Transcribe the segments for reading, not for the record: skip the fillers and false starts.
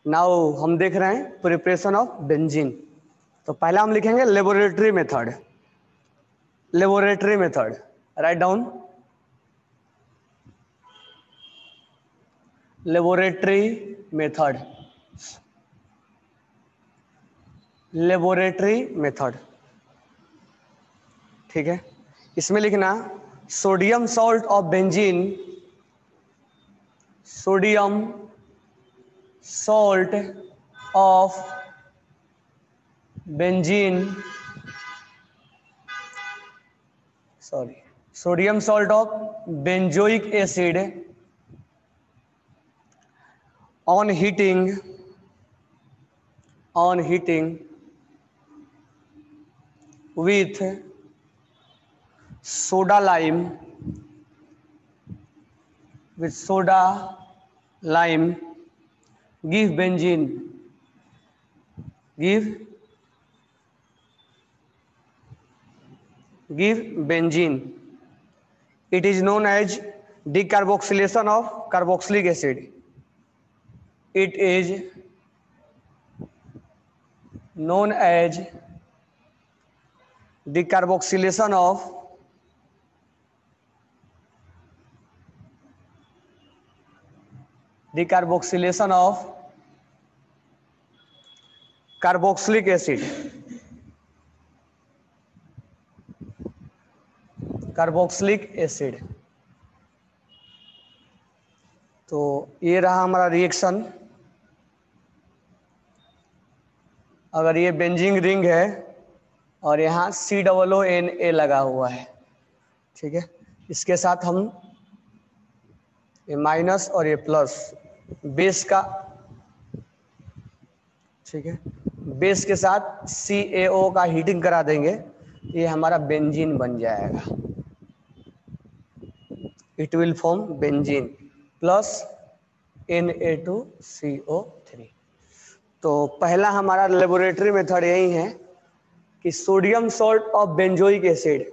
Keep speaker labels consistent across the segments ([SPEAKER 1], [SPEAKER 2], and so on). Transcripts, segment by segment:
[SPEAKER 1] Now हम देख रहे हैं प्रिपरेशन ऑफ बेंजीन। तो पहला हम लिखेंगे laboratory method. Laboratory method, write down laboratory method. Laboratory method, ठीक है। इसमें लिखना sodium salt of benzene, sodium salt of benzene, sorry sodium salt of benzoic acid on heating with soda lime give benzene, give benzene. It is known as decarboxylation of carboxylic acid. It is known as decarboxylation of carboxylic acid. Carboxylic acid. तो ये रहा हमारा reaction. अगर ये benzene ring है और यहाँ COONA लगा हुआ है, ठीक है। इसके साथ हम ये माइनस और ये प्लस बेस का, ठीक है, बेस के साथ CaO का हीटिंग करा देंगे, ये हमारा बेंजीन बन जाएगा। It will form benzene plus Na2CO3। तो पहला हमारा लेबोरेटरी मेथड यही है कि sodium salt of benzoic acid,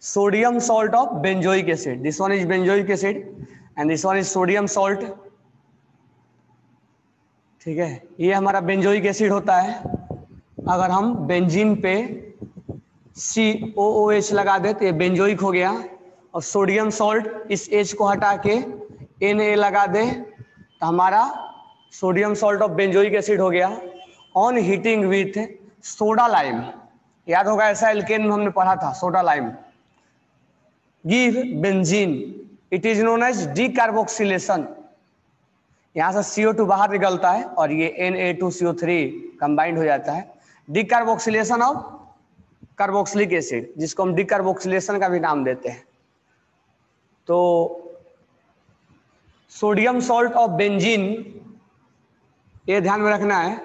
[SPEAKER 1] sodium salt of benzoic acid, this one is benzoic acid and this one is sodium salt, ठीक है। ये हमारा बेंजोइक एसिड होता है। अगर हम बेंजीन पे COOH लगा दे तो ये बेंजोइक हो गया, और सोडियम सॉल्ट इस H को हटा के Na लगा दे तो हमारा sodium salt of benzoic acid हो गया। On heating with soda lime, याद होगा ऐसा एल्केन में हमने पढ़ा था, soda lime, give benzene. It is known as decarboxylation. यहां से CO2 बाहर निकलता है और ये Na2CO3 कंबाइंड हो जाता है। डीकार्बोक्सिलेशन ऑफ कार्बोक्सिलिक एसिड, जिसको हम डीकार्बोक्सिलेशन का भी नाम देते हैं। तो सोडियम सॉल्ट ऑफ बेंजीन, ये ध्यान में रखना है,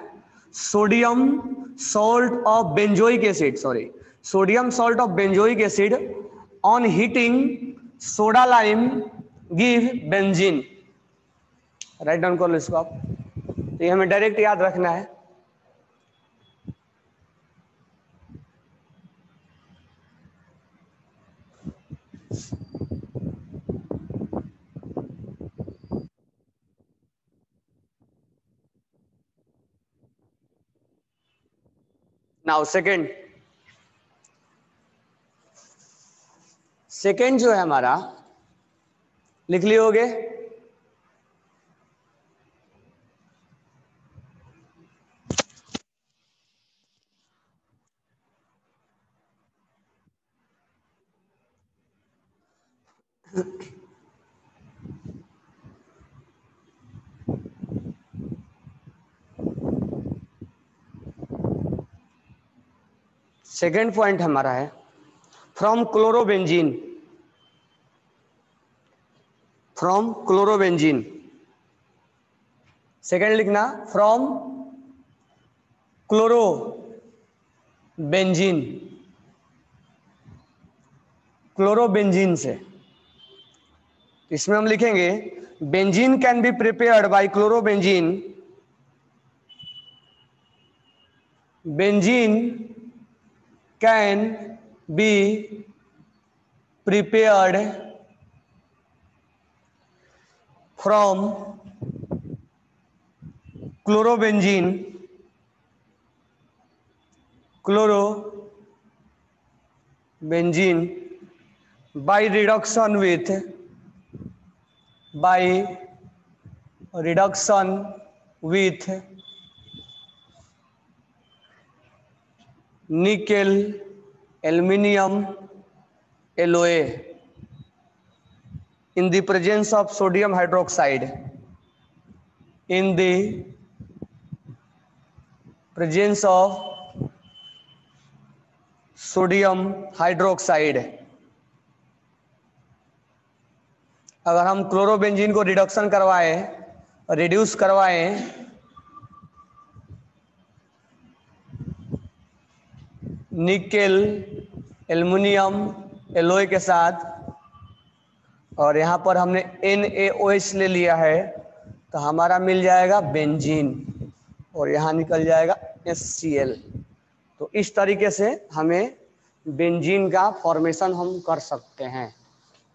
[SPEAKER 1] sodium salt of benzoic acid, sorry sodium salt of benzoic acid on heating soda lime give benzene. Right down कर लो इसको आप, ये हमें डायरेक्ट याद रखना है। नाउ सेकेंड जो है हमारा, लिख लिए होगे, सेकेंड पॉइंट हमारा है from chlorobenzene, from chlorobenzene. Second लिखना फ्रॉम क्लोरोबेंजीन, क्लोरोबेंजीन से। इसमें हम लिखेंगे benzene can be prepared by chlorobenzene, benzene can be prepared from chlorobenzene by reduction with nickel aluminum alloy in the presence of sodium hydroxide, in the presence of sodium hydroxide. अगर हम chlorobenzene को reduction करवाएं, reduce करवाएं nickel aluminium alloy के साथ, और यहाँ पर हमने NaOH ले लिया है, तो हमारा मिल जाएगा बेंजीन, और यहाँ निकल जाएगा HCl। तो इस तरीके से हमें बेंजीन का फॉर्मेशन हम कर सकते हैं,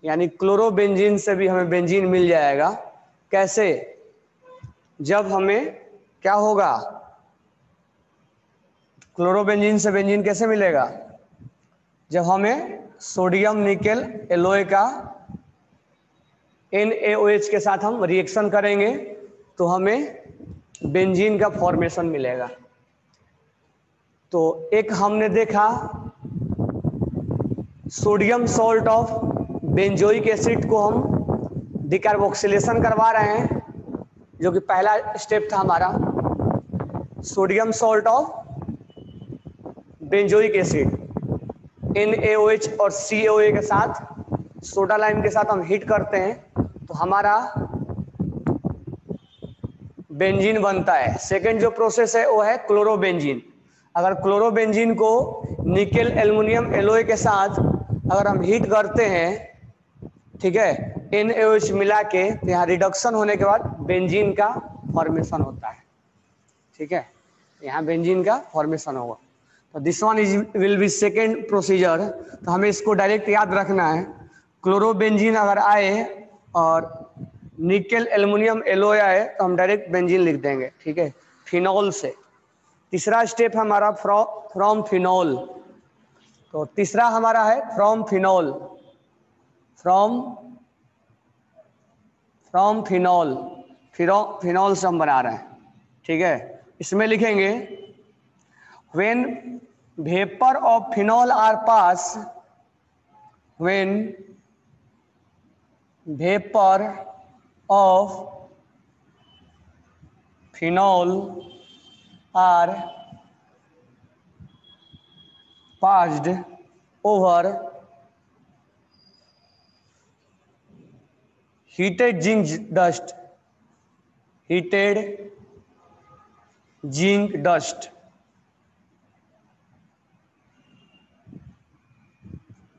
[SPEAKER 1] यानी क्लोरोबेंजीन से भी हमें बेंजीन मिल जाएगा। कैसे? जब हमें क्या होगा, क्लोरोबेंजीन से बेंजीन कैसे मिलेगा? जब हमें सोडियम निकेल एलॉय का NaOH के साथ हम रिएक्शन करेंगे तो हमें बेंजीन का फॉर्मेशन मिलेगा। तो एक हमने देखा sodium salt of benzoic acid को हम डिकार्बोक्सिलेशन करवा रहे हैं, जो कि पहला स्टेप था हमारा। Sodium salt of benzoic acid NaOH और CaOA के साथ सोडा लाइम के साथ हम हीट करते हैं तो हमारा बेंजीन बनता है। सेकेंड जो प्रोसेस है वो है क्लोरोबेंजीन। अगर क्लोरोबेंजीन को निकेल एल्युमिनियम एलॉय के साथ अगर हम हीट करते हैं, ठीक है, NaOH मिला के, तो यहाँ रिडक्शन होने के बाद बेंजीन का फॉर्मेशन होता है। ठीक है, यहाँ बेंजीन का फॉर्मेशन होगा। तो this one will be second procedure. तो हमें इसको डायरेक्ट याद रखना है। क्लोरोबेंजीन अगर आए और निकेल एल्युमिनियम एलॉय आए तो हम डायरेक्ट बेंजीन लिख देंगे। ठीक है, फिनॉल से। तीसरा स्टेप हमारा फ्रॉम फिनॉल। तो तीसरा हमारा है फ्रॉम फिनॉल। फ्रॉम फिनॉल से हम बना रहे हैं। ठीक है, इसमें लिखेंगे when vapour of phenol are pass, when vapour of phenol are passed over heated zinc dust, heated zinc dust,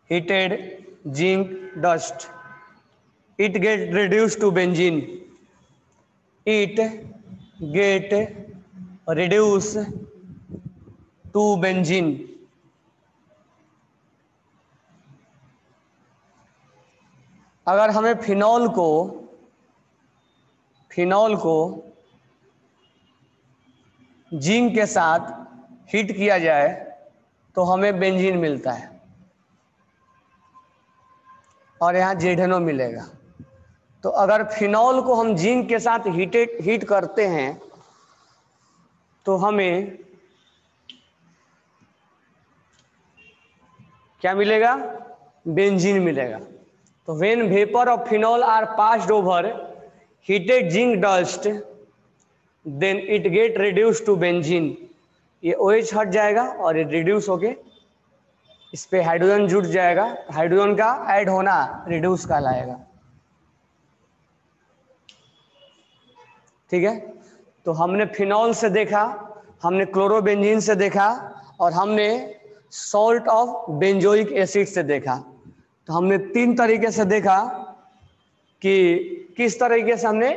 [SPEAKER 1] heated zinc dust, it get reduced to benzene, it get reduced to benzene। अगर हमें phenol को zinc के साथ heat किया जाए तो हमें benzene मिलता है, और यहाँ जेडेनो मिलेगा। तो अगर फिनॉल को हम जिंक के साथ हीट करते हैं तो हमें क्या मिलेगा? बेंजीन मिलेगा। तो when vapour of phenol are passed over heated zinc dust then it get reduce to benzene. ये OH हट जाएगा और ये रिड्यूस होके इस पे हाइड्रोजन जुड़ जाएगा। हाइड्रोजन का ऐड होना रिड्यूस कहलाएगा। ठीक है, तो हमने फिनॉल से देखा, हमने क्लोरोबेंजीन से देखा, और हमने सॉल्ट ऑफ बेंजोइक एसिड से देखा। तो हमने तीन तरीके से देखा कि किस तरीके से हमने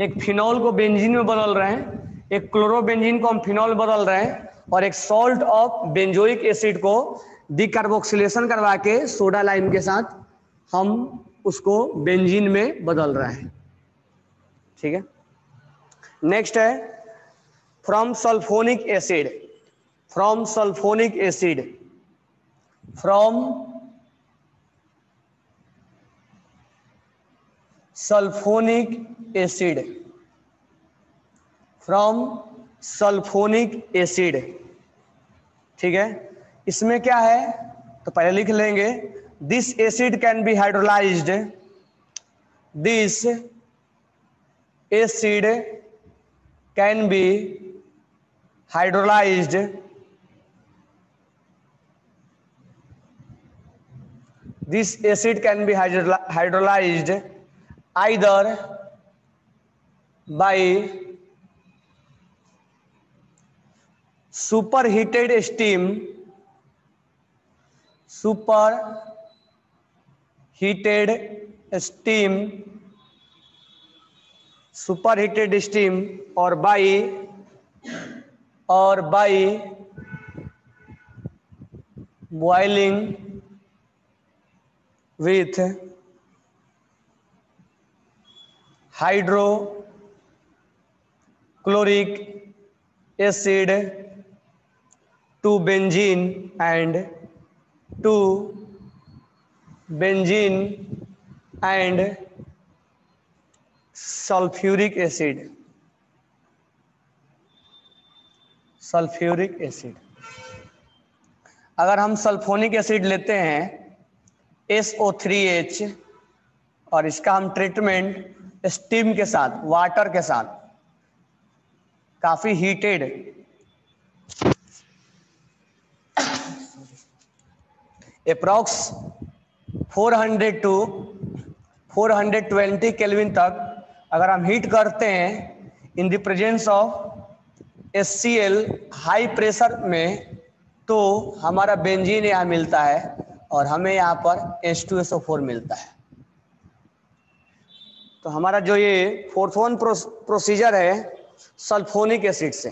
[SPEAKER 1] एक फिनॉल को बेंजीन में बदल रहे हैं, एक क्लोरोबेंजीन को हम फिनॉल बदल रहे हैं, और एक सॉल्ट ऑफ बेंजोइक एसिड को डिकार्बोक्सिलेशन करवा के सोडा लाइम के साथ हम उसको बेंजीन में बदल रहे हैं। ठीक है, नेक्स्ट है from sulphonic acid, from sulphonic acid, from sulphonic acid, from sulphonic acid. ठीक है, इसमें क्या है तो पहले लिख लेंगे, this acid can be hydrolysed, this acid can be hydrolysed, this acid can be hydrolyzed either by superheated steam, superheated steam, superheated steam, or by boiling with hydrochloric acid to benzene and sulfuric acid, sulphuric acid. अगर हम sulphonic acid लेते हैं SO3H और इसका हम treatment steam के साथ, water के साथ, काफी हीटेड अप्रॉक्स 400 टू 420 केल्विन तक अगर हम हीट करते हैं in the presence of HCl high pressure में, तो हमारा बेंजीन यहाँ मिलता है और हमें यहाँ पर H2SO4 मिलता है। तो हमारा जो ये फोर्थ वन प्रोसीजर है सल्फोनिक एसिड से,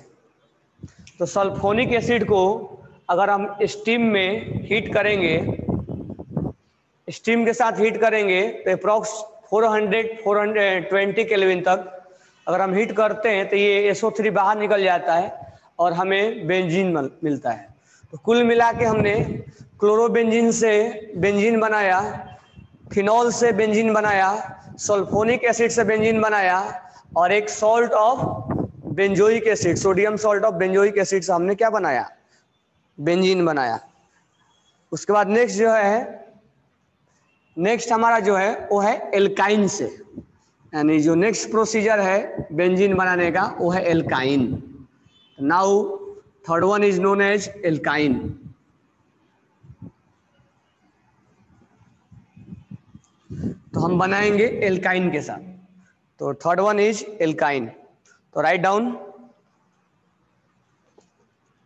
[SPEAKER 1] तो सल्फोनिक एसिड को अगर हम स्टीम में हीट करेंगे, स्टीम के साथ हीट करेंगे तो अप्रॉक्स 420 केल्विन तक अगर हम हीट करते हैं तो ये SO3 बाहर निकल जाता है और हमें बेंजीन मिलता है। तो कुल मिला के हमने क्लोरोबेंजीन से बेंजीन बनाया, फिनॉल से बेंजीन बनाया, सल्फोनिक एसिड से बेंजीन बनाया और एक salt of benzoic acid, sodium salt of benzoic acid से हमने क्या बनाया, बेंजीन बनाया। उसके बाद नेक्स्ट हमारा जो है वो है एल्काइन से, यानी जो नेक्स्ट प्रोसीजर है बेंजीन बनाने का वो है alkyne. Now third one is known as alkyne. तो हम बनाएंगे एल्काइन के साथ, तो थर्ड वन इज एल्काइन। तो write down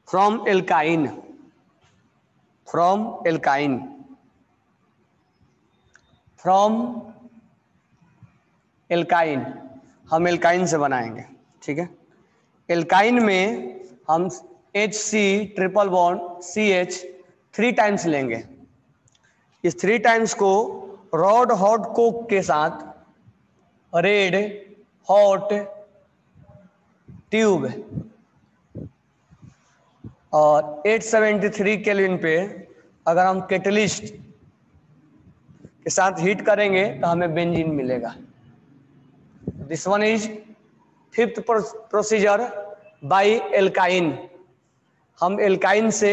[SPEAKER 1] from alkyne, from alkyne, from alkyne, हम एल्काइन से बनाएंगे। ठीक है, एल्काइन में हम HC triple bond CH 3 times लेंगे। इस 3 टाइम्स को रेड हॉट कोक के साथ, रेड हॉट ट्यूब और 873 केल्विन पे अगर हम कैटलिस्ट के साथ हीट करेंगे तो हमें बेंजीन मिलेगा। This one is fifth procedure bye alkyne. हम एल्काइन से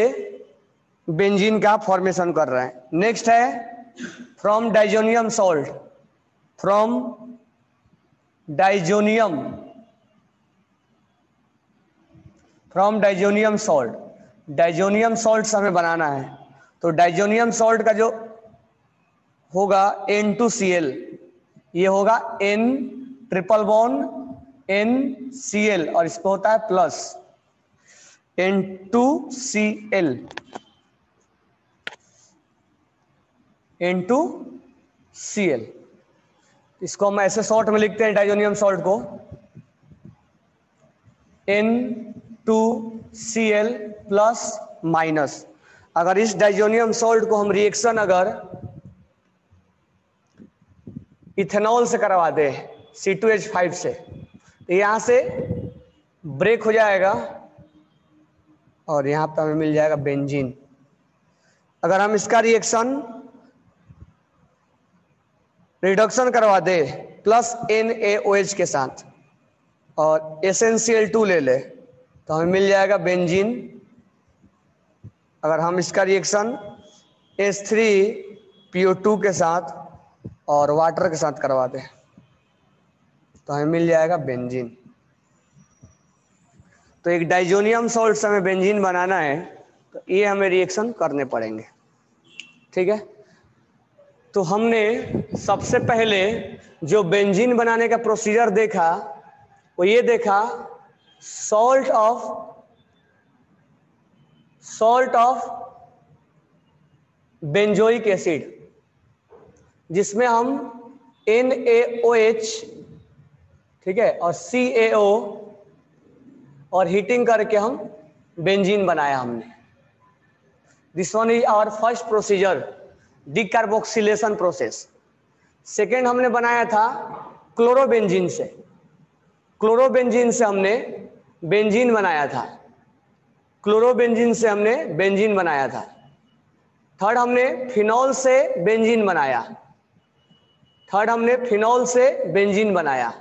[SPEAKER 1] बेंजीन का फॉर्मेशन कर रहे हैं। नेक्स्ट है from diazonium salt, from diazonium, from diazonium salt, diazonium salt हमें बनाना है। तो डाइजोनियम सॉल्ट का जो होगा N2Cl, ये होगा N ट्रिपल बॉन्ड NCl और इसको होता है प्लस N2Cl, N2Cl। इसको हम ऐसे शॉर्ट में लिखते हैं डाइजोनियम सॉल्ट को N2Cl प्लस माइनस। अगर इस डाइजोनियम सॉल्ट को हम रिएक्शन अगर इथेनॉल से करवा दे C2H5 से, तो यहां से ब्रेक हो जाएगा और यहाँ पे हमें मिल जाएगा बेंजीन। अगर हम इसका रिएक्शन रिडक्शन करवा दे प्लस NaOH के साथ और SnCl2 ले ले तो हमें मिल जाएगा बेंजीन। अगर हम इसका रिएक्शन H3PO2 के साथ और वाटर के साथ करवा दें तो हमें मिल जाएगा बेंजीन। तो एक डाइजोनियम सॉल्ट से हमें बेंजीन बनाना है तो ये हमें रिएक्शन करने पड़ेंगे, ठीक है। तो हमने सबसे पहले जो बेंजीन बनाने का प्रोसीजर देखा वो ये देखा, सॉल्ट ऑफ बेंजोइक एसिड, जिसमें हम NaOH, ठीक है, और CaO और हीटिंग करके हम बेंजीन बनाया हमने। This one is our first procedure, decarboxylation process. Second हमने बनाया था क्लोरोबेंजीन से, क्लोरोबेंजीन से हमने बेंजीन बनाया था, क्लोरोबेंजीन से हमने बेंजीन बनाया था। थर्ड हमने फिनॉल से बेंजीन बनाया, थर्ड हमने फिनॉल से बेंजीन बनाया,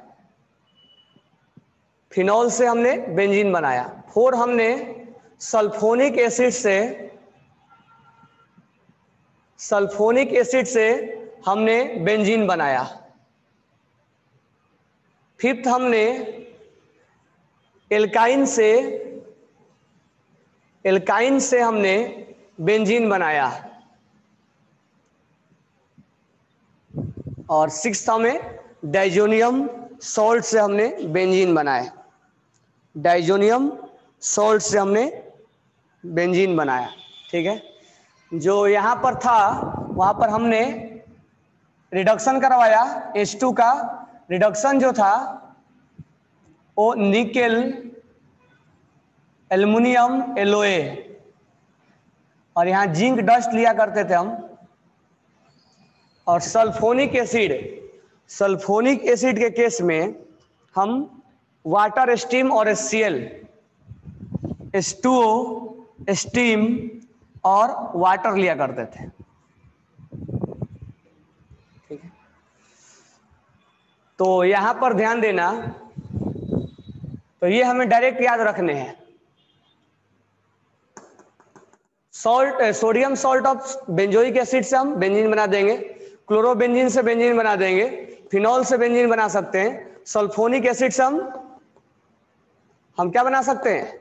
[SPEAKER 1] फिनॉल से हमने बेंजीन बनाया। फोर हमने सल्फोनिक एसिड से हमने बेंजीन बनाया। फिफ्थ हमने एल्काइन से हमने बेंजीन बनाया। और सिक्स्थ हमें डाइजोनियम सॉल्ट से हमने बेंजीन बनाया, डाइजोनियम सॉल्ट से हमने बेंजीन बनाया, ठीक है। जो यहाँ पर था वहाँ पर हमने रिडक्शन करवाया, H2 का रिडक्शन जो था वो निकेल एल्युमिनियम एलोए और यहाँ जिंक डस्ट लिया करते थे हम। और सल्फोनिक एसिड के केस में हम वाटर स्टीम और HCl, H2O स्टीम और वाटर लिया करते थे, ठीक है। तो यहां पर ध्यान देना, तो ये हमें डायरेक्ट याद रखने हैं। Sodium salt of benzoic acid से हम बेंजीन बना देंगे, क्लोरोबेंजीन से बेंजीन बना देंगे, फिनॉल से बेंजीन बना सकते हैं, सल्फोनिक एसिड से हम क्या बना सकते हैं,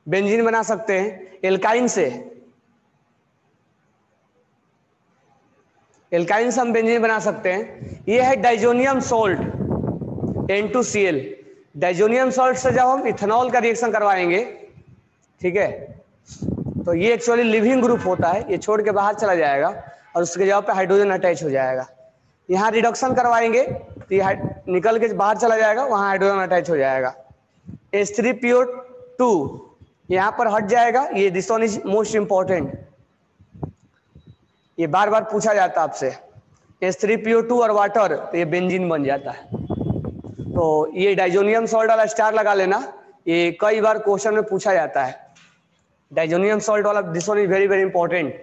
[SPEAKER 1] बेंजीन बना सकते हैं। एल्काइन से हम बेंजीन बना सकते हैं। ये है diazonium salt N2Cl। Diazonium salt से जब हम इथेनॉल का रिएक्शन करवाएंगे, ठीक है, तो ये एक्चुअली लिविंग ग्रुप होता है, ये छोड़ के बाहर चला जाएगा और उसके जगह पे हाइड्रोजन अटैच हो जाएगा। यहाँ रिडक्शन करवाएंगे तो ये निकल के बाहर चला जाएगा, वहाँ हाइड्रोजन अटैच हो जाएगा। H3PO2 यहाँ पर हट जाएगा। ये this one is most important, ये बार बार पूछा जाता है आपसे। H3PO2 और वाटर, तो ये बेंजीन बन जाता है। तो ये डाइजोनियम सॉल्ट वाला स्टार लगा लेना, ये कई बार क्वेश्चन में पूछा जाता है। डाइजोनियम सॉल्ट वाला, this one is very very important.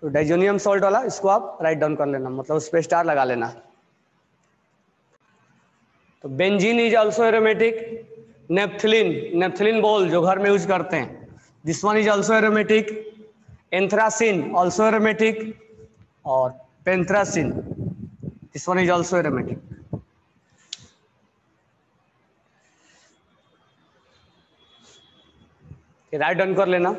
[SPEAKER 1] तो डाइजोनियम सॉल्ट वाला इसको आप राइट डाउन कर लेना, मतलब उस पर स्टार लगा लेना। तो benzene is also aromatic. Naphthalene ball जो घर में यूज करते हैं, this one is also aromatic. Anthracene also aromatic और phenanthrene, this one is also aromatic. Write down कर लेना।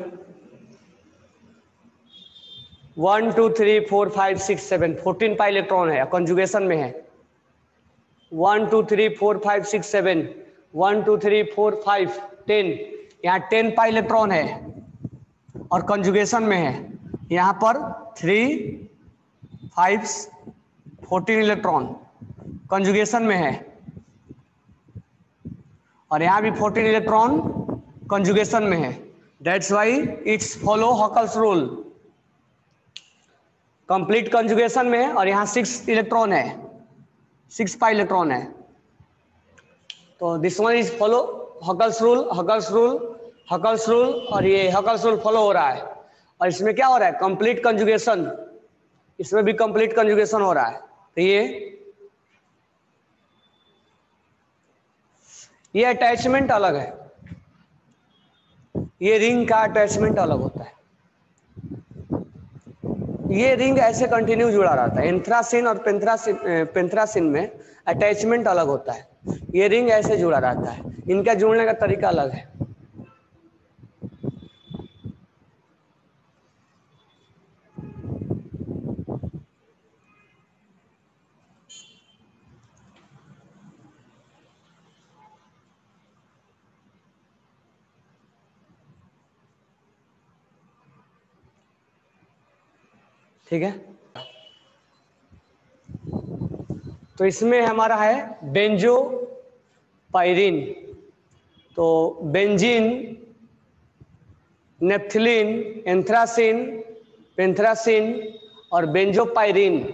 [SPEAKER 1] 1 2 3 4 5 6 7 14 पाई इलेक्ट्रॉन है, कंजुगेशन में है। 1 2 3 4 5 6 7 1 2 3 4 5 10, यहाँ 10 पाई इलेक्ट्रॉन है और कंजुगेशन में है। यहाँ पर 3 5 14 इलेक्ट्रॉन कंजुगेशन में है और यहाँ भी 14 इलेक्ट्रॉन कंजुगेशन में है। That's why it's follow Huckel's rule, complete conjugation में है और यहाँ 6 इलेक्ट्रॉन है, 6 पाई इलेक्ट्रॉन है। तो this one is follow Huckel's rule, Huckel's rule, Huckel's rule, और ये हकल्स रूल फॉलो हो रहा है। और इसमें क्या हो रहा है, कंप्लीट कंजुगेशन, इसमें भी कंप्लीट कंजुगेशन हो रहा है। तो ये अटैचमेंट अलग है, ये रिंग का अटैचमेंट अलग होता है। ये रिंग ऐसे कंटिन्यू जुड़ा रहता है। एंथ्रासिन और पेंथ्रासिन में अटैचमेंट अलग होता है, ये रिंग ऐसे जुड़ा रहता है, इनका जुड़ने का तरीका अलग है। ठीक है, तो इसमें हमारा है बेंजोपाइरिन। तो बेंजीन, नेप्थिलीन, एंथ्रासिन, पेंथ्रासिन और बेंजोपाइरिन,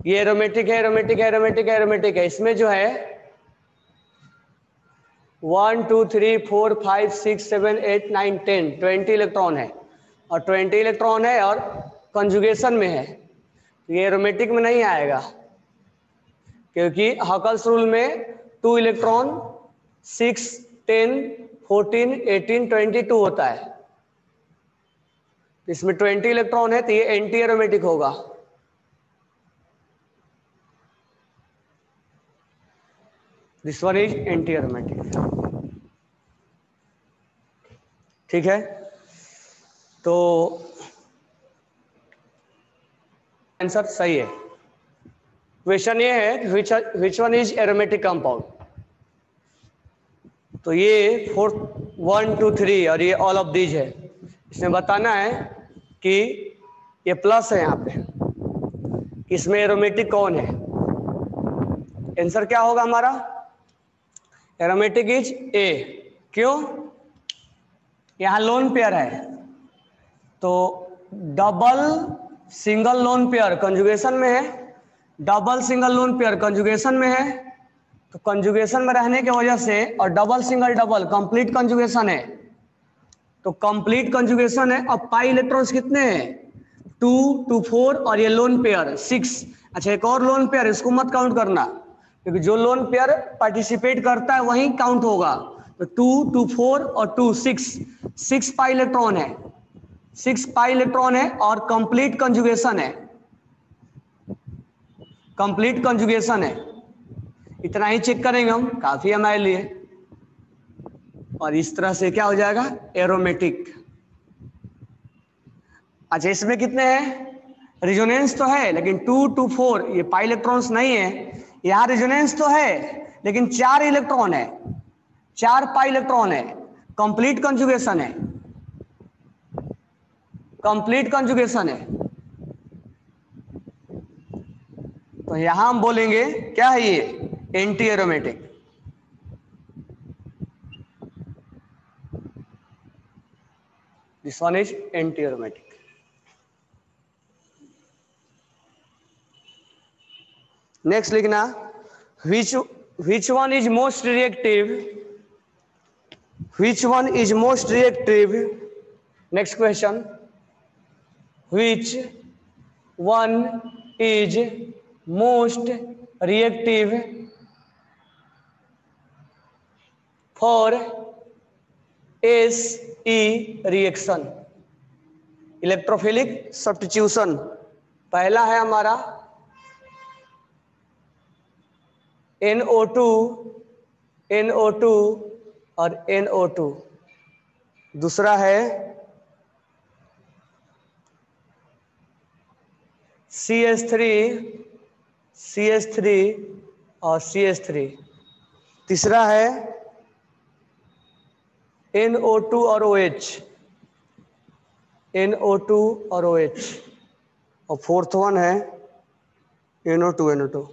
[SPEAKER 1] ये एरोमेटिक है, एरोमेटिक है, एरोमेटिक है, एरोमेटिक है। इसमें जो है 1 2 3 4 5 6 7 8 9 10 20 इलेक्ट्रॉन है, और 20 इलेक्ट्रॉन है और कंजुगेशन में है। ये एरोमेटिक में नहीं आएगा, क्योंकि हकल्स रूल में 2 इलेक्ट्रॉन 6 10 14 18 22 होता है। इसमें 20 इलेक्ट्रॉन है, तो ये एंटी एरोमेटिक होगा। This one is anti aromatic. ठीक है, तो आंसर सही है। क्वेश्चन ये है which one is aromatic compound. तो ये 4 1 2 3 और ये ऑल ऑफ दीज है। इसमें बताना है कि ये प्लस है यहाँ पे, इसमें एरोमेटिक कौन है। आंसर क्या होगा हमारा, एरोमेटिक इज ए। क्यों, यहाँ लोन पेयर है, तो double single lone pair conjugation में है, double single lone pair conjugation में है, तो कंजुगेशन में रहने की वजह से, और double single double complete conjugation है, तो कंप्लीट कंजुगेशन है। अब पाई इलेक्ट्रॉन्स कितने हैं, 2 2 4 और ये लोन पेयर 6। अच्छा, एक और लोन पेयर, इसको मत काउंट करना, क्योंकि जो लोन पेयर पार्टिसिपेट करता है वही काउंट होगा। तो 2 2 4 और 2 6 पाई इलेक्ट्रॉन है, 6 पाई इलेक्ट्रॉन है और कंप्लीट कंजुगेशन है, कंप्लीट कंजुगेशन है। इतना ही चेक करेंगे हम, काफी हमारे लिए। और इस तरह से क्या हो जाएगा, एरोमेटिक। अच्छा, इसमें कितने हैं, रिजोनेंस तो है लेकिन 2 2 4 ये पाई इलेक्ट्रॉन्स नहीं है। यहां रिजोनेंस तो है लेकिन 4 इलेक्ट्रॉन है, 4 पाई इलेक्ट्रॉन है, कंप्लीट कंजुगेशन है, कंप्लीट कंजुगेशन है। तो यहां हम बोलेंगे क्या है, ये anti aromatic. This one is anti aromatic. Next लिखना, which one is most reactive, which one is most reactive। next question, which one is most reactive for SE reaction, electrophilic substitution. पहला है हमारा NO2 NO2 और NO2, दूसरा है CH3 CH3 और CH3, तीसरा है NO2 और OH, NO2 और OH, और फोर्थ वन है NO2 NO2।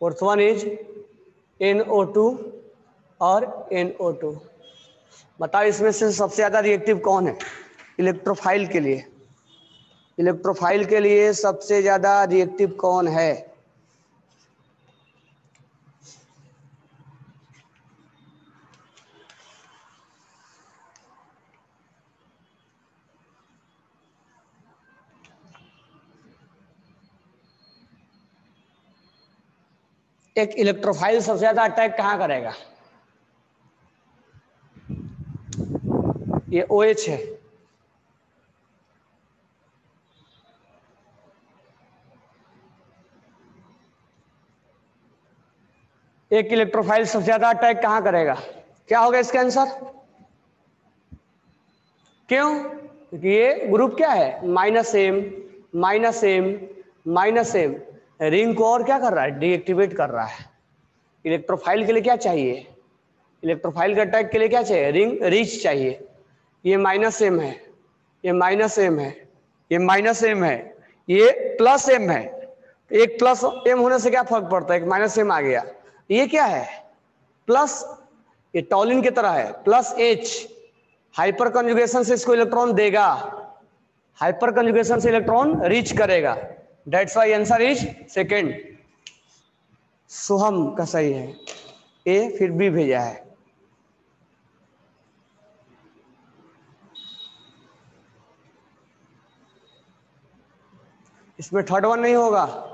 [SPEAKER 1] Fourth one is NO2 और NO2। बताओ इसमें से सबसे ज्यादा रिएक्टिव कौन है इलेक्ट्रोफाइल के लिए, इलेक्ट्रोफाइल के लिए सबसे ज्यादा रिएक्टिव कौन है। एक इलेक्ट्रोफाइल सबसे ज्यादा अटैक कहाँ करेगा? ये OH है। एक इलेक्ट्रोफाइल सबसे ज्यादा अटैक कहाँ करेगा? क्या होगा इसका आंसर? क्यों? क्योंकि ये ग्रुप क्या है? -M, -M, -M। रिंग को और क्या कर रहा है? डीएक्टिवेट कर रहा है। इलेक्ट्रोफाइल के लिए क्या चाहिए? इलेक्ट्रोफाइल के अटैक के लिए क्या चाहिए? रिंग रीच चाहिए। ये -M है, ये -M है, ये -M है, ये +M है। एक +M होने से क्या फर्क पड़ता है? एक -M आ गया। ये क्या है? प्लस, ये टॉलिन की तरह है, +H। हाइपर कंजुगेशन से इसको इलेक्ट्रॉन देगा, हाइपर कंजुगेशन से इलेक्ट्रॉन रीच करेगा। That's why answer is second. Soham का सही है। ए फिर बी भेजा है। इसमें थर्ड वन नहीं होगा।